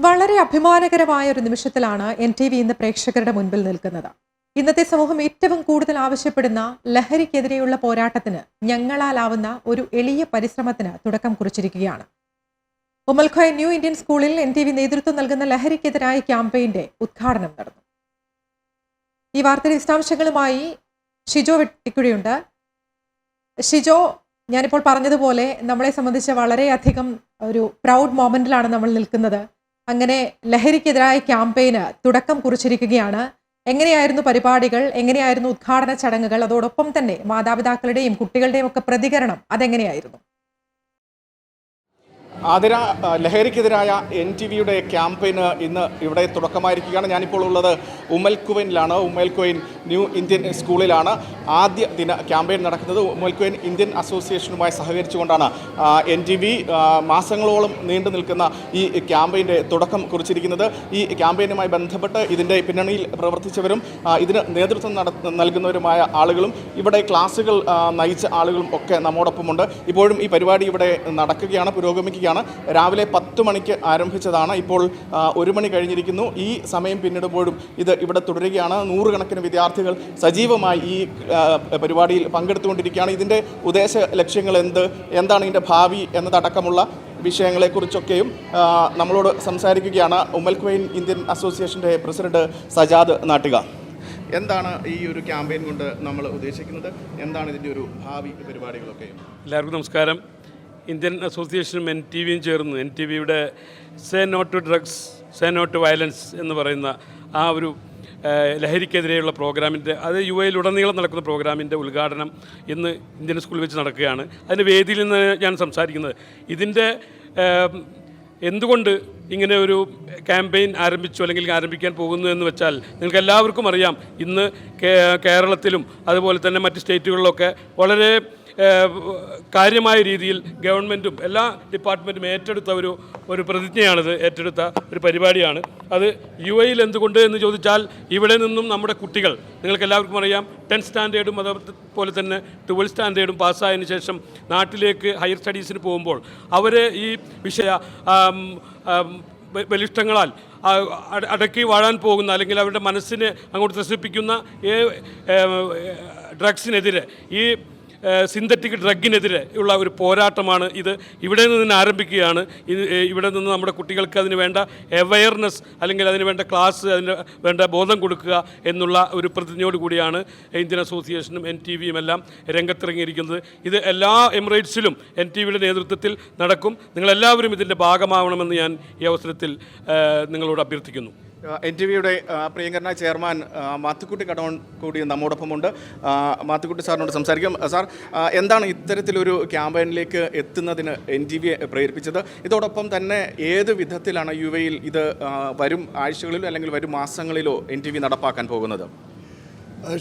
വളരെ അഭിമാനകരമായ ഒരു നിമിഷത്തിലാണ് NTV ഇന്ന് പ്രേക്ഷകരുടെ മുൻപിൽ നിൽക്കുന്നത്. ഇന്നത്തെ സമൂഹം ഏറ്റവും കൂടുതൽ ആവശ്യപ്പെടുന്ന ലഹരിക്കെതിരെയുള്ള പോരാട്ടത്തിന് ഞങ്ങളാലാവുന്ന ഒരു എളിയ പരിശ്രമത്തിന് തുടക്കം കുറിച്ചിരിക്കുകയാണ്. ഉമ്മൽഖോയ് ന്യൂ ഇന്ത്യൻ സ്കൂളിൽ NTV നേതൃത്വം നൽകുന്ന ലഹരിക്കെതിരായ ക്യാമ്പയിന്റെ ഉദ്ഘാടനം നടന്നു. ഈ വാർത്തയുടെ വിശദാംശങ്ങളുമായി ഷിജോ വെട്ടിക്കുഴിയുണ്ട്. ഷിജോ, ഞാനിപ്പോൾ പറഞ്ഞതുപോലെ നമ്മളെ സംബന്ധിച്ച് വളരെയധികം ഒരു പ്രൗഡ് മൊമെന്റിലാണ് നമ്മൾ നിൽക്കുന്നത്. അങ്ങനെ ലഹരിക്കെതിരായ ക്യാമ്പയിന് തുടക്കം കുറിച്ചിരിക്കുകയാണ്. എങ്ങനെയായിരുന്നു പരിപാടികൾ, എങ്ങനെയായിരുന്നു ഉദ്ഘാടന ചടങ്ങുകൾ, അതോടൊപ്പം തന്നെ മാതാപിതാക്കളുടെയും കുട്ടികളുടെയും ഒക്കെ പ്രതികരണം അതെങ്ങനെയായിരുന്നു? ആതിര, ലഹരിക്കെതിരായ NTVയുടെ ക്യാമ്പയിന് ഇന്ന് ഇവിടെ തുടക്കമായിരിക്കുകയാണ്. ഞാനിപ്പോൾ ഉള്ളത് ഉമ്മൽഖോയിലാണ്. ഉമ്മൽഖോയ് ന്യൂ ഇന്ത്യൻ സ്കൂളിലാണ് ആദ്യ ദിന ക്യാമ്പയിൻ നടക്കുന്നത്. ഉമ്മൽഖോയ് ഇന്ത്യൻ അസോസിയേഷനുമായി സഹകരിച്ചുകൊണ്ടാണ് NTV മാസങ്ങളോളം നീണ്ടു നിൽക്കുന്ന ഈ ക്യാമ്പയിൻ്റെ തുടക്കം കുറിച്ചിരിക്കുന്നത്. ഈ ക്യാമ്പയിനുമായി ബന്ധപ്പെട്ട് ഇതിൻ്റെ പിന്നണിയിൽ പ്രവർത്തിച്ചവരും ഇതിന് നേതൃത്വം നൽകുന്നവരുമായ ആളുകളും ഇവിടെ ക്ലാസ്സുകൾ നയിച്ച ആളുകളും ഒക്കെ നമ്മോടൊപ്പമുണ്ട്. ഇപ്പോഴും ഈ പരിപാടി ഇവിടെ നടക്കുകയാണ്, പുരോഗമിക്കുകയാണ്. രാവിലെ 10 മണിക്ക് ആരംഭിച്ചതാണ്. ഇപ്പോൾ 1 മണി കഴിഞ്ഞിരിക്കുന്നു. ഈ സമയം പിന്നിടുമ്പോഴും ഇത് ഇവിടെ തുടരുകയാണ്. 100 കണക്കിന് വിദ്യാർത്ഥികൾ സജീവമായി ഈ പരിപാടിയിൽ പങ്കെടുത്തുകൊണ്ടിരിക്കുകയാണ്. ഇതിൻ്റെ ഉദ്ദേശ ലക്ഷ്യങ്ങൾ എന്താണ് ഇതിൻ്റെ ഭാവി എന്നതടക്കമുള്ള വിഷയങ്ങളെക്കുറിച്ചൊക്കെയും നമ്മളോട് സംസാരിക്കുകയാണ് ഉമ്മൽഖോയ് ഇന്ത്യൻ അസോസിയേഷൻ്റെ പ്രസിഡന്റ് സജാദ് നാട്ടിക. എന്താണ് ഈ ഒരു ക്യാമ്പയിൻ കൊണ്ട് നമ്മൾ ഉദ്ദേശിക്കുന്നത്? എന്താണ് ഇതിൻ്റെ ഒരു ഭാവി പരിപാടികളൊക്കെ? എല്ലാവർക്കും നമസ്കാരം. ഇന്ത്യൻ അസോസിയേഷനും NTVയും ചേർന്ന് NTVയുടെ say no to drugs, say no to violence എന്ന് പറയുന്ന ആ ഒരു ലഹരിക്കെതിരെയുള്ള പ്രോഗ്രാമിൻ്റെ, അത് UAE-യിലുടനീളം നടക്കുന്ന പ്രോഗ്രാമിൻ്റെ ഉദ്ഘാടനം ഇന്ന് ഇന്ത്യൻ സ്കൂളിൽ വെച്ച് നടക്കുകയാണ്. അതിൻ്റെ വേദിയിൽ നിന്ന് ഞാൻ സംസാരിക്കുന്നത്. ഇതിൻ്റെ എന്തുകൊണ്ട് ഇങ്ങനെ ഒരു ക്യാമ്പയിൻ ആരംഭിച്ചു അല്ലെങ്കിൽ ആരംഭിക്കാൻ പോകുന്നു എന്ന് വെച്ചാൽ, നിങ്ങൾക്ക് എല്ലാവർക്കും അറിയാം, ഇന്ന് കേരളത്തിലും അതുപോലെ തന്നെ മറ്റ് സ്റ്റേറ്റുകളിലൊക്കെ വളരെ കാര്യമായ രീതിയിൽ ഗവൺമെൻറ്റും എല്ലാ ഡിപ്പാർട്ട്മെൻറ്റും ഏറ്റെടുത്ത ഒരു പ്രതിജ്ഞയാണിത്, ഏറ്റെടുത്ത ഒരു പരിപാടിയാണ്. അത് UAE-യിൽ എന്തുകൊണ്ട് എന്ന് ചോദിച്ചാൽ, ഇവിടെ നിന്നും നമ്മുടെ കുട്ടികൾ, നിങ്ങൾക്ക് എല്ലാവർക്കും അറിയാം, 10th സ്റ്റാൻഡേർഡും അതുപോലെ തന്നെ 12th സ്റ്റാൻഡേർഡും പാസ്സായതിനു ശേഷം നാട്ടിലേക്ക് ഹയർ സ്റ്റഡീസിന് പോകുമ്പോൾ അവർ ഈ വിഷയ ബലിഷ്ടങ്ങളാൽ അടക്കി വാഴാൻ പോകുന്ന, അല്ലെങ്കിൽ അവരുടെ മനസ്സിനെ അങ്ങോട്ട് ത്രസിപ്പിക്കുന്ന ഡ്രഗ്സിനെതിരെ, ഈ സിന്തറ്റിക് ഡ്രഗിനെതിരെ ഉള്ള ഒരു പോരാട്ടമാണ് ഇത്. ഇവിടെ നിന്ന് ആരംഭിക്കുകയാണ്. ഇവിടെ നിന്ന് നമ്മുടെ കുട്ടികൾക്ക് അതിന് വേണ്ട അവയർനെസ്, അല്ലെങ്കിൽ അതിന് വേണ്ട ക്ലാസ്, അതിന് വേണ്ട ബോധം കൊടുക്കുക എന്നുള്ള ഒരു പ്രതിജ്ഞയോട് കൂടിയാണ് ഇന്ത്യൻ അസോസിയേഷനും NTVയും എല്ലാം രംഗത്തിറങ്ങിയിരിക്കുന്നത്. ഇത് എല്ലാ എമിറേറ്റ്സിലും NTVയുടെ നേതൃത്വത്തിൽ നടക്കും. നിങ്ങളെല്ലാവരും ഇതിൻ്റെ ഭാഗമാവണമെന്ന് ഞാൻ ഈ അവസരത്തിൽ നിങ്ങളോട് അഭ്യർത്ഥിക്കുന്നു. NTVയുടെ പ്രിയങ്കരനായ ചെയർമാൻ മാത്തുക്കുട്ടി കടവൻ കൂടി നമ്മോടൊപ്പമുണ്ട്. മാത്തുക്കുട്ടി സാറിനോട് സംസാരിക്കാം. സാർ, എന്താണ് ഇത്തരത്തിലൊരു ക്യാമ്പയിനിലേക്ക് എത്തുന്നതിന് NTVയെ പ്രേരിപ്പിച്ചത്? ഇതോടൊപ്പം തന്നെ ഏത് വിധത്തിലാണ് UAE-യിൽ ഇത് വരും ആഴ്ചകളിലോ അല്ലെങ്കിൽ വരും മാസങ്ങളിലോ NTV നടപ്പാക്കാൻ പോകുന്നത്?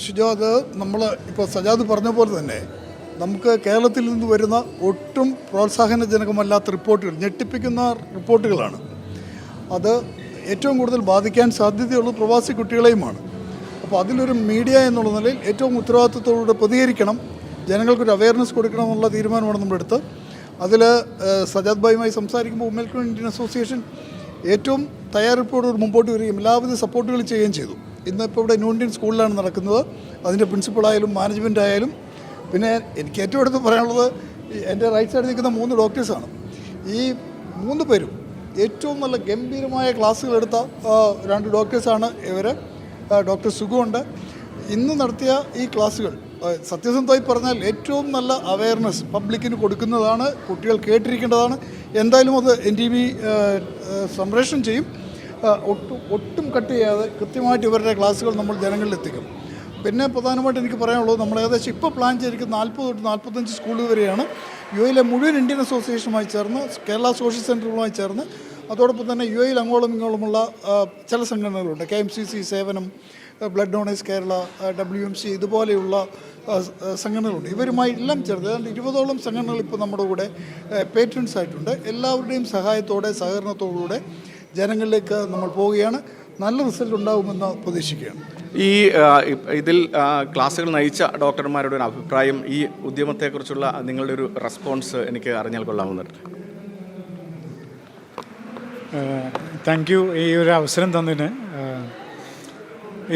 ഷിജോ, അത് നമ്മൾ ഇപ്പോൾ സജാദ് പറഞ്ഞ പോലെ തന്നെ നമുക്ക് കേരളത്തിൽ നിന്ന് വരുന്ന ഒട്ടും പ്രോത്സാഹനജനകമല്ലാത്ത റിപ്പോർട്ടുകൾ, ഞെട്ടിപ്പിക്കുന്ന റിപ്പോർട്ടുകളാണ്. അത് ഏറ്റവും കൂടുതൽ ബാധിക്കാൻ സാധ്യതയുള്ള പ്രവാസി കുട്ടികളെയുമാണ്. അപ്പോൾ അതിലൊരു മീഡിയ എന്നുള്ള നിലയിൽ ഏറ്റവും ഉത്തരവാദിത്വത്തോടുകൂടി പ്രതികരിക്കണം, ജനങ്ങൾക്കൊരു അവയർനെസ് കൊടുക്കണമെന്നുള്ള തീരുമാനമാണ് നമ്മളെടുത്ത്. അതിൽ സജാദ് ഭായിയുമായി സംസാരിക്കുമ്പോൾ ഉമ്മൽഖോയ് ഇന്ത്യൻ അസോസിയേഷൻ ഏറ്റവും തയ്യാറെടുപ്പോട് മുമ്പോട്ട് വരികയും എല്ലാവിധ സപ്പോർട്ടുകൾ ചെയ്യുകയും ചെയ്തു. ഇന്നിപ്പോൾ ഇവിടെ ന്യൂ ഇന്ത്യൻ സ്കൂളിലാണ് നടക്കുന്നത്. അതിൻ്റെ പ്രിൻസിപ്പളായാലും മാനേജ്മെൻ്റ് ആയാലും, പിന്നെ എനിക്ക് ഏറ്റവും അടുത്ത് പറയാനുള്ളത് എൻ്റെ റൈറ്റ് സൈഡിൽ നിൽക്കുന്ന 3 ഡോക്ടേഴ്സാണ്. ഈ 3 പേരും ഏറ്റവും നല്ല ഗംഭീരമായ ക്ലാസ്സുകൾ എടുത്ത 2 ഡോക്ടേഴ്സാണ് ഇവർ. ഡോക്ടർ സുഖമുണ്ട്. ഇന്ന് നടത്തിയ ഈ ക്ലാസ്സുകൾ സത്യസന്ധമായി പറഞ്ഞാൽ ഏറ്റവും നല്ല അവയർനെസ് പബ്ലിക്കിന് കൊടുക്കുന്നതാണ്, കുട്ടികൾ കേട്ടിരിക്കേണ്ടതാണ്. എന്തായാലും അത് NTV സംപ്രേഷണം ചെയ്യും. ഒട്ടും കട്ട് ചെയ്യാതെ കൃത്യമായിട്ട് ഇവരുടെ ക്ലാസ്സുകൾ നമ്മൾ ജനങ്ങളിലെത്തിക്കും. പിന്നെ പ്രധാനമായിട്ട് എനിക്ക് പറയാനുള്ളത്, നമ്മൾ ഏകദേശം ഇപ്പോൾ പ്ലാൻ ചെയ്തിരിക്കുന്ന 40 തൊട്ട് 45 സ്കൂളുകൾ വരെയാണ് UAE-യിലെ മുഴുവൻ ഇന്ത്യൻ അസോസിയേഷനുമായി ചേർന്ന്, കേരള സോഷ്യൽ സെൻറ്ററുമായി ചേർന്ന്, അതോടൊപ്പം തന്നെ UAE-യിൽ അങ്ങോളം ഇങ്ങോളമുള്ള ചില സംഘടനകളുണ്ട്. KMCC സേവനം, ബ്ലഡ് ഡോണേഴ്സ് കേരള, WMC ഇതുപോലെയുള്ള സംഘടനകളുണ്ട്. ഇവരുമായി എല്ലാം ചേർന്ന് ഏതാണ്ട് 20ഓളം സംഘടനകൾ ഇപ്പോൾ നമ്മുടെ കൂടെ പേട്രൻസ് ആയിട്ടുണ്ട്. എല്ലാവരുടെയും സഹായത്തോടെ, സഹകരണത്തോടുകൂടെ ജനങ്ങളിലേക്ക് നമ്മൾ പോവുകയാണ്. നല്ല റിസൾട്ട് ഉണ്ടാകുമെന്ന് പ്രതീക്ഷിക്കുകയാണ്. ഇതിൽ ക്ലാസ്സുകൾ നയിച്ച ഡോക്ടർമാരുടെ ഒരു അഭിപ്രായം, ഈ ഉദ്യമത്തെക്കുറിച്ചുള്ള നിങ്ങളുടെ ഒരു റെസ്പോൺസ് എനിക്ക് അറിഞ്ഞാൽ കൊള്ളാമെന്നുണ്ട്. താങ്ക് യു ഈ ഒരു അവസരം തന്നതിന്.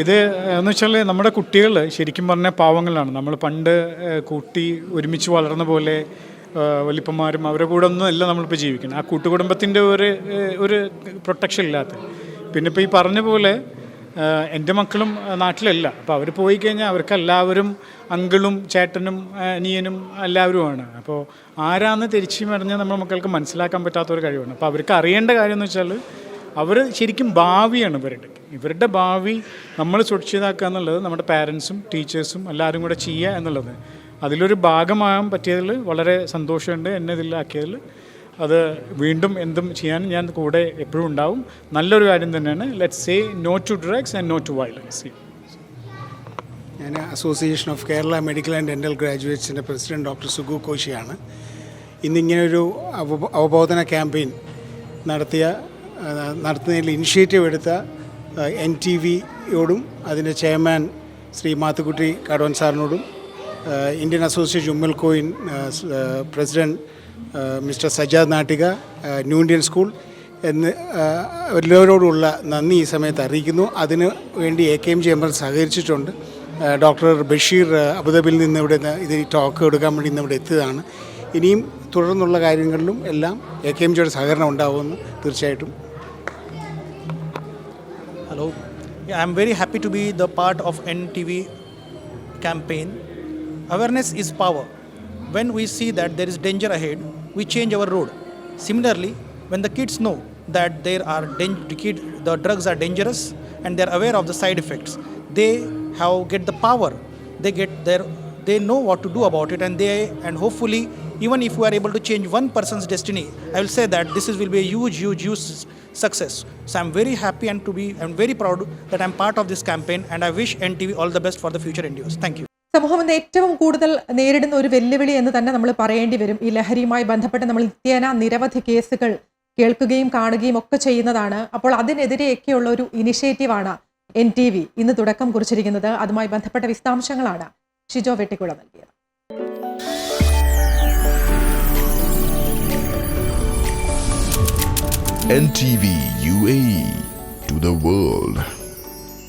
ഇത് എന്ന് വെച്ചാൽ നമ്മുടെ കുട്ടികൾ ശരിക്കും പറഞ്ഞാൽ പാവങ്ങളാണ്. നമ്മൾ പണ്ട് കൂട്ടി ഒരുമിച്ച് വളർന്ന പോലെ വലിപ്പന്മാരും അവരുടെ കൂടെ ഒന്നും അല്ല നമ്മളിപ്പോൾ ജീവിക്കുന്നത്. ആ കൂട്ടുകുടുംബത്തിൻ്റെ ഒരു പ്രൊട്ടക്ഷൻ ഇല്ലാത്ത. പിന്നെ ഇപ്പോൾ ഈ പറഞ്ഞ പോലെ എൻ്റെ മക്കളും നാട്ടിലല്ല. അപ്പോൾ അവർ പോയി കഴിഞ്ഞാൽ അവർക്ക് എല്ലാവരും അങ്കിളും ചേട്ടനും അനിയനും എല്ലാവരുമാണ്. അപ്പോൾ ആരാന്ന് തിരിച്ചു പറഞ്ഞാൽ നമ്മുടെ മക്കൾക്ക് മനസ്സിലാക്കാൻ പറ്റാത്തൊരു കഴിവാണ്. അപ്പോൾ അവർക്ക് അറിയേണ്ട കാര്യം എന്ന് വെച്ചാൽ അവർ ശരിക്കും ഭാവിയാണ് ഇവരുടെ ഭാവി നമ്മൾ സുരക്ഷിതാക്കുക എന്നുള്ളത് നമ്മുടെ പാരൻസും ടീച്ചേഴ്സും എല്ലാവരും കൂടെ ചെയ്യുക എന്നുള്ളത്. അതിലൊരു ഭാഗമാകാൻ പറ്റിയതിൽ വളരെ സന്തോഷമുണ്ട്. എന്നെ ഇതിലാക്കിയതിൽ. അത് വീണ്ടും എന്തും ചെയ്യാൻ ഞാൻ കൂടെ എപ്പോഴും ഉണ്ടാവും. നല്ലൊരു കാര്യം തന്നെയാണ്. Let's say no to drugs and no to violence. ഞാൻ association of Kerala medical and dental ഗ്രാജുവേറ്റ്സിൻ്റെ പ്രസിഡന്റ് ഡോക്ടർ സുഗു കോശിയാണ്. ഇന്നിങ്ങനൊരു അവബോധന ക്യാമ്പയിൻ നടത്തുന്നതിൽ ഇനിഷ്യേറ്റീവ് എടുത്ത NTVയോടും അതിൻ്റെ ചെയർമാൻ ശ്രീ മാത്തുക്കുട്ടി കാടോൻ സാറിനോടും Indian association Umm Al Quwain president mister Sajad Nattika, new Indian school എല്ലാവരോടുമുള്ള നന്ദി ഈ സമയത്ത് അറിയിക്കുന്നു. അതിന് വേണ്ടി AKM ചേംബർ സഹകരിച്ചിട്ടുണ്ട്. ഡോക്ടർ ബഷീർ അബുദാബിയിൽ നിന്ന് ഇവിടെ ഇത് ടോക്ക് എടുക്കാൻ വേണ്ടി ഇന്ന് ഇവിടെ എത്തിയതാണ്. ഇനിയും തുടർന്നുള്ള കാര്യങ്ങളിലും എല്ലാം AKM ചേയുടെ സഹകരണം ഉണ്ടാവുമെന്ന് തീർച്ചയായിട്ടും. Hello. Yeah, I'm very happy to be the part of NTV campaign. Awareness is power. When we see that there is danger ahead, we change our road. Similarly, when the kids know that the drugs are dangerous and they are aware of the side effects, they get the power. They know what to do about it, and hopefully, even if we are able to change one person's destiny, I will say that this will be a huge success. So I'm very happy I'm very proud that I'm part of this campaign, and I wish NTV all the best for the future endeavors. Thank you. സമൂഹം ഇന്ന് ഏറ്റവും കൂടുതൽ നേരിടുന്ന ഒരു വെല്ലുവിളി എന്ന് തന്നെ നമ്മൾ പറയേണ്ടി വരും. ഈ ലഹരിയുമായി ബന്ധപ്പെട്ട് നമ്മൾ നിത്യേന നിരവധി കേസുകൾ കേൾക്കുകയും കാണുകയും ഒക്കെ ചെയ്യുന്നതാണ്. അപ്പോൾ അതിനെതിരെയൊക്കെയുള്ള ഒരു ഇനിഷ്യേറ്റീവാണ് NTV ഇന്ന് തുടക്കം കുറിച്ചിരിക്കുന്നത്. അതുമായി ബന്ധപ്പെട്ട വിശദാംശങ്ങളാണ് ഷിജോ വെട്ടിക്കുള നൽകിയത്. NTV UAE to the world.